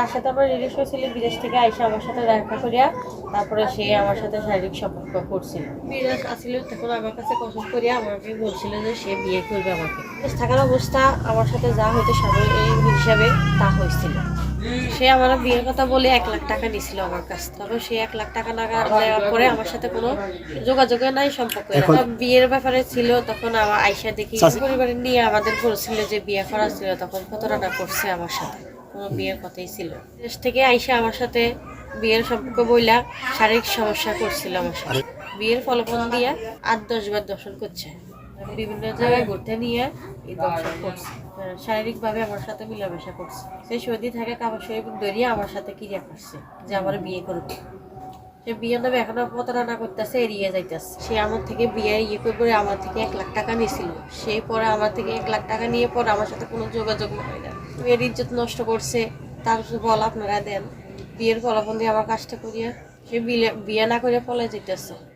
তার সাথে আমার রিলেশন ছিল বিদেশ থেকে আইসা আমার সাথে দেখা করিয়া তারপরে সে আমার সাথে শারীরিক সম্পর্ক করছিল। বিদেশ আসছিল তখন আমার কাছে কসম করিয়া আমাকে বলছিল যে সে বিয়ে করবে আমাকে। বিদেশ থাকার অবস্থা আমার সাথে যা হয়তো স্বাভাবিক হিসাবে তা হয়েছিল। সে আমার বিয়ের কথা বলে 1 লাখ টাকা নিছিল আমার কাছ থেকে। তবে সে 1 লাখ টাকা নেওয়ার পরে আমার সাথে কোনো যোগাযোগ নাই, সম্পর্ক নাই। বিয়ের ব্যাপারে ছিল তখন আমার আইসা দেখি পরিবারের নিয়ে আমাদের বলছিল যে বিয়ে করা ছিল, তখন প্রতারণা করছে আমার সাথে, কোনো বিয়ের কথাই ছিল। দেশ থেকে আইসা আমার সাথে বিয়ের সম্পর্ক বইলা শারীরিক সমস্যা করছিল আমার সাথে। বিয়ের ফলাফল দিয়া 8-10 বার দর্শন করছে, বিভিন্ন জায়গায় ঘুরতে নিয়ে এই দর্শন করছে, শারীরিকভাবে আমার সাথে মিলামেশা করছে। সে সৌদি থাকে কাবার শরীফ দরিয়ে আমার সাথে ক্রিয়া করছে যে আমার বিয়ে করবে। সে বিয়ের নামে এখনো প্রতারণা করতেছে, এড়িয়ে যাইতেছে। সে আমার থেকে বিয়ে করে আমার থেকে 1 লাখ টাকা নিয়েছিল। সেই পরে আমার থেকে 1 লাখ টাকা নিয়ে পরে আমার সাথে কোনো যোগাযোগ হয় না। মেয়ের ইজ্জত নষ্ট করছে, তার বল আপনারা দেন। বিয়ের ফলাফল দিয়ে আমার কাজটা করিয়া সে বিয়ে না করে পলাই যেতেছে।